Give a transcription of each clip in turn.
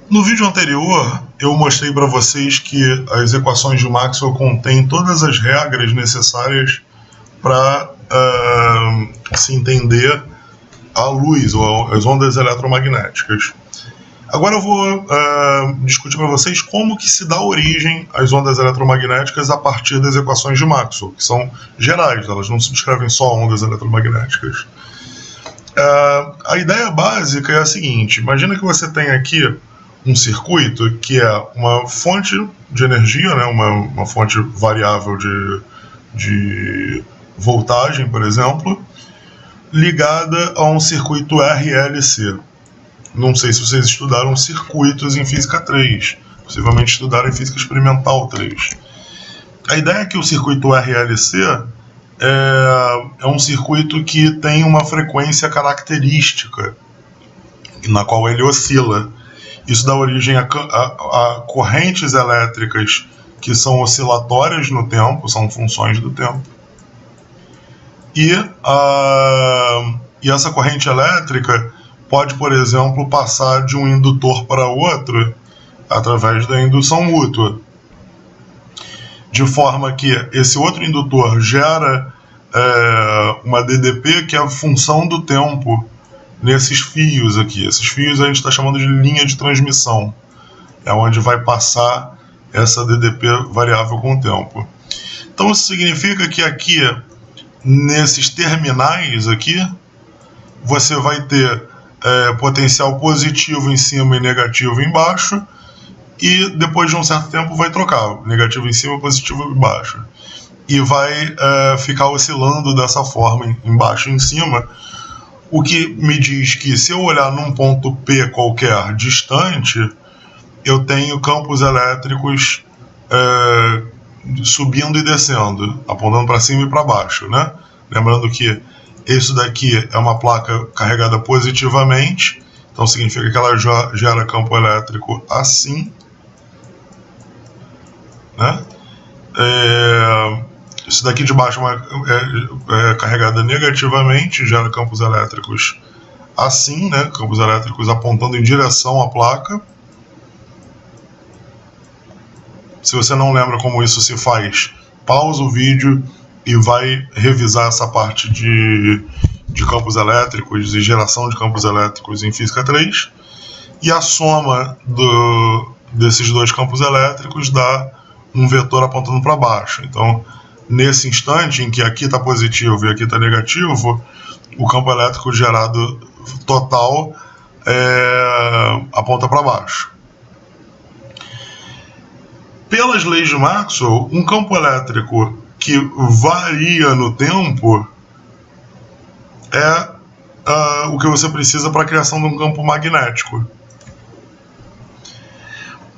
No vídeo anterior, eu mostrei para vocês que as equações de Maxwell contêm todas as regras necessárias para se entender a luz ou as ondas eletromagnéticas. Agora eu vou discutir para vocês como que se dá origem às ondas eletromagnéticas a partir das equações de Maxwell, que são gerais, elas não se descrevem só ondas eletromagnéticas. A ideia básica é a seguinte: imagina que você tem aqui um circuito que é uma fonte de energia, né, uma fonte variável de voltagem, por exemplo, ligada a um circuito RLC. Não sei se vocês estudaram circuitos em Física 3, possivelmente estudaram em Física Experimental 3. A ideia é que o circuito RLC é um circuito que tem uma frequência característica, na qual ele oscila. Isso dá origem a correntes elétricas que são oscilatórias no tempo, são funções do tempo. E essa corrente elétrica pode, por exemplo, passar de um indutor para outro através da indução mútua, de forma que esse outro indutor gera uma DDP, que é a função do tempo nesses fios aqui. Esses fios a gente está chamando de linha de transmissão, é onde vai passar essa DDP variável com o tempo. Então isso significa que aqui, nesses terminais aqui, você vai ter potencial positivo em cima e negativo embaixo, e depois de um certo tempo vai trocar, negativo em cima, positivo embaixo, e vai ficar oscilando dessa forma, embaixo e em cima, o que me diz que se eu olhar num ponto P qualquer distante, eu tenho campos elétricos subindo e descendo, apontando para cima e para baixo, né? Lembrando que isso daqui é uma placa carregada positivamente, então significa que ela gera campo elétrico assim, né? Isso daqui de baixo é carregada negativamente, gera campos elétricos assim, né? Campos elétricos apontando em direção à placa. Se você não lembra como isso se faz, pausa o vídeo e vai revisar essa parte de campos elétricos e geração de campos elétricos em Física 3. E a soma desses dois campos elétricos dá um vetor apontando para baixo. Então, nesse instante em que aqui está positivo e aqui está negativo, o campo elétrico gerado total aponta para baixo. Pelas leis de Maxwell, um campo elétrico que varia no tempo é o que você precisa para a criação de um campo magnético.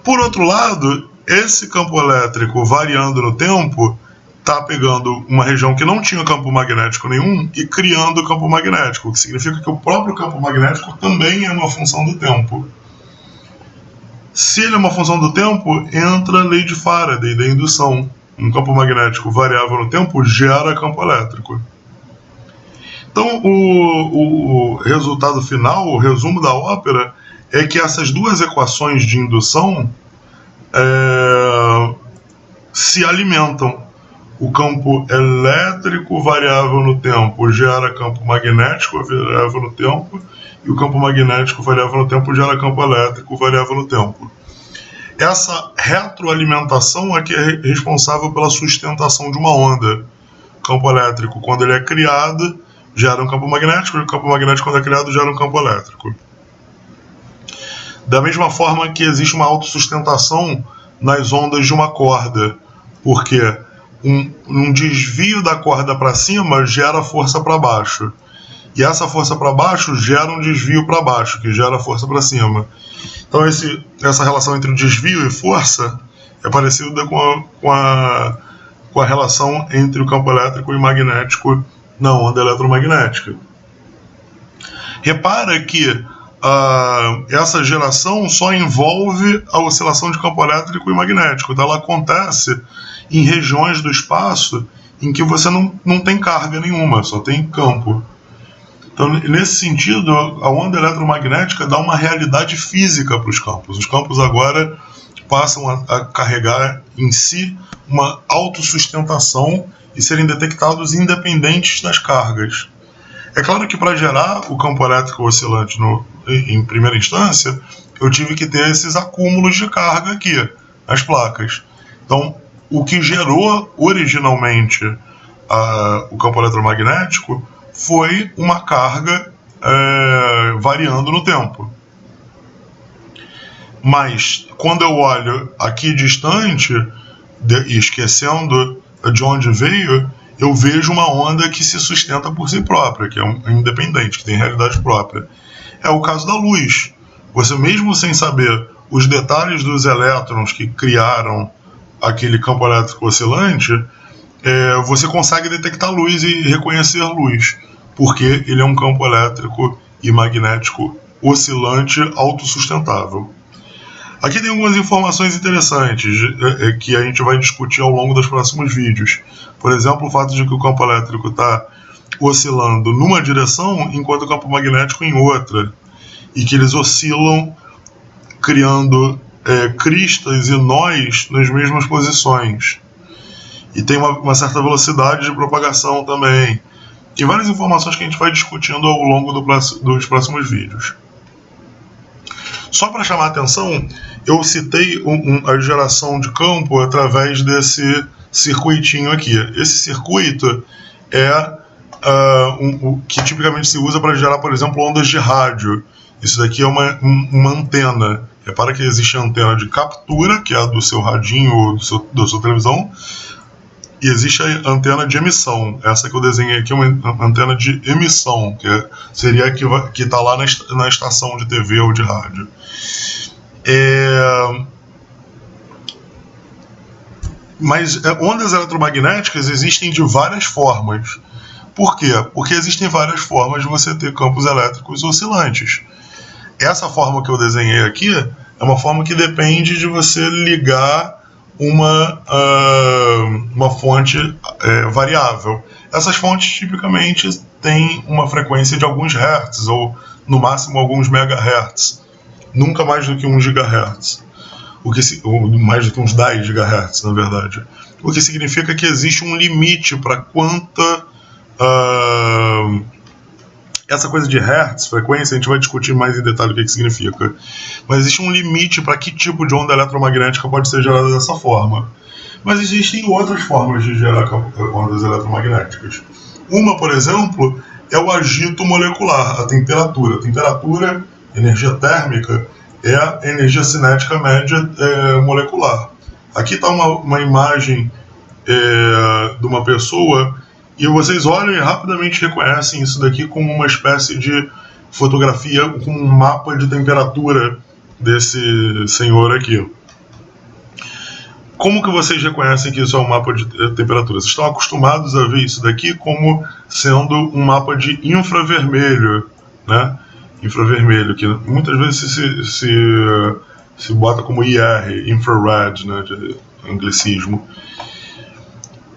Por outro lado, esse campo elétrico variando no tempo está pegando uma região que não tinha campo magnético nenhum e criando campo magnético, o que significa que o próprio campo magnético também é uma função do tempo. Se ele é uma função do tempo, entra a lei de Faraday, da indução. Um campo magnético variável no tempo gera campo elétrico. Então, o resultado final, o resumo da ópera, é que essas duas equações de indução se alimentam. O campo elétrico variável no tempo gera campo magnético variável no tempo, e o campo magnético variável no tempo gera campo elétrico variável no tempo. Essa retroalimentação é que é responsável pela sustentação de uma onda. O campo elétrico, quando ele é criado, gera um campo magnético, e o campo magnético, quando é criado, gera um campo elétrico. Da mesma forma que existe uma autossustentação nas ondas de uma corda, porque um desvio da corda para cima gera força para baixo, e essa força para baixo gera um desvio para baixo, que gera força para cima. Então essa relação entre desvio e força é parecida com a relação entre o campo elétrico e magnético na onda eletromagnética. Repara que essa geração só envolve a oscilação de campo elétrico e magnético, então ela acontece em regiões do espaço em que você não tem carga nenhuma, só tem campo. Então, nesse sentido, a onda eletromagnética dá uma realidade física para os campos. Os campos agora passam a carregar em si uma autossustentação e serem detectados independentes das cargas. É claro que para gerar o campo elétrico oscilante em primeira instância, eu tive que ter esses acúmulos de carga aqui, nas placas. Então, o que gerou originalmente o campo eletromagnético foi uma carga variando no tempo. Mas, quando eu olho aqui distante, esquecendo de onde veio, eu vejo uma onda que se sustenta por si própria, que é independente, que tem realidade própria. É o caso da luz. Você, mesmo sem saber os detalhes dos elétrons que criaram aquele campo elétrico oscilante, você consegue detectar luz e reconhecer luz, porque ele é um campo elétrico e magnético oscilante autossustentável. Aqui tem algumas informações interessantes que a gente vai discutir ao longo dos próximos vídeos. Por exemplo, o fato de que o campo elétrico está oscilando numa direção enquanto o campo magnético em outra, e que eles oscilam criando cristas e nós nas mesmas posições. E tem uma certa velocidade de propagação também. E várias informações que a gente vai discutindo ao longo dos próximos vídeos. Só para chamar a atenção, eu citei a geração de campo através desse circuitinho aqui. Esse circuito é o que tipicamente se usa para gerar, por exemplo, ondas de rádio. Isso daqui é uma antena. Repara que existe a antena de captura, que é a do seu radinho ou da sua televisão, e existe a antena de emissão. Essa que eu desenhei aqui é uma antena de emissão, que seria a que está lá na estação de TV ou de rádio. Mas ondas eletromagnéticas existem de várias formas. Por quê? Porque existem várias formas de você ter campos elétricos oscilantes. Essa forma que eu desenhei aqui é uma forma que depende de você ligar uma fonte variável. Essas fontes tipicamente têm uma frequência de alguns hertz, ou no máximo alguns megahertz, nunca mais do que 1 gigahertz, ou mais do que uns 10 gigahertz, na verdade. O que significa que existe um limite para quanta essa coisa de hertz, frequência, a gente vai discutir mais em detalhe o que significa. Mas existe um limite para que tipo de onda eletromagnética pode ser gerada dessa forma. Mas existem outras formas de gerar ondas eletromagnéticas. Uma, por exemplo, é o agito molecular, a temperatura. A temperatura, energia térmica, é a energia cinética média molecular. Aqui está uma imagem de uma pessoa, e vocês olham e rapidamente reconhecem isso daqui como uma espécie de fotografia, com um mapa de temperatura desse senhor aqui. Como que vocês reconhecem que isso é um mapa de temperatura? Vocês estão acostumados a ver isso daqui como sendo um mapa de infravermelho, né? Infravermelho, que muitas vezes se bota como IR, infrared, né, de anglicismo.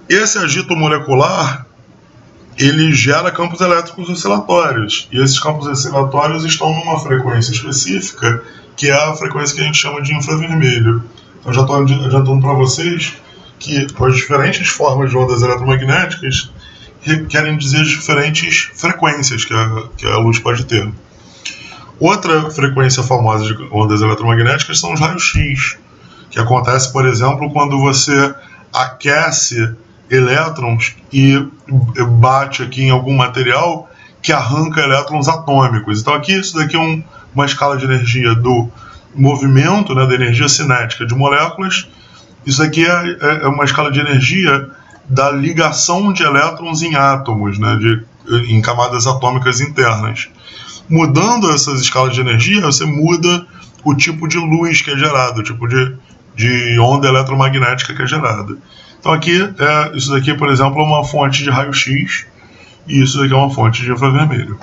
Esse agito molecular, ele gera campos elétricos oscilatórios, e esses campos oscilatórios estão numa frequência específica, que é a frequência que a gente chama de infravermelho. Então já estou adiantando para vocês que as diferentes formas de ondas eletromagnéticas querem dizer diferentes frequências que a luz pode ter. Outra frequência famosa de ondas eletromagnéticas são os raios-x, que acontece, por exemplo, quando você aquece elétrons e bate aqui em algum material que arranca elétrons atômicos. Então aqui isso daqui é uma escala de energia do movimento, né, da energia cinética de moléculas. Isso aqui é uma escala de energia da ligação de elétrons em átomos, né, em camadas atômicas internas. Mudando essas escalas de energia, você muda o tipo de luz que é gerado, o tipo de onda eletromagnética que é gerada. Então aqui, isso daqui, por exemplo, é uma fonte de raio-x, e isso daqui é uma fonte de infravermelho.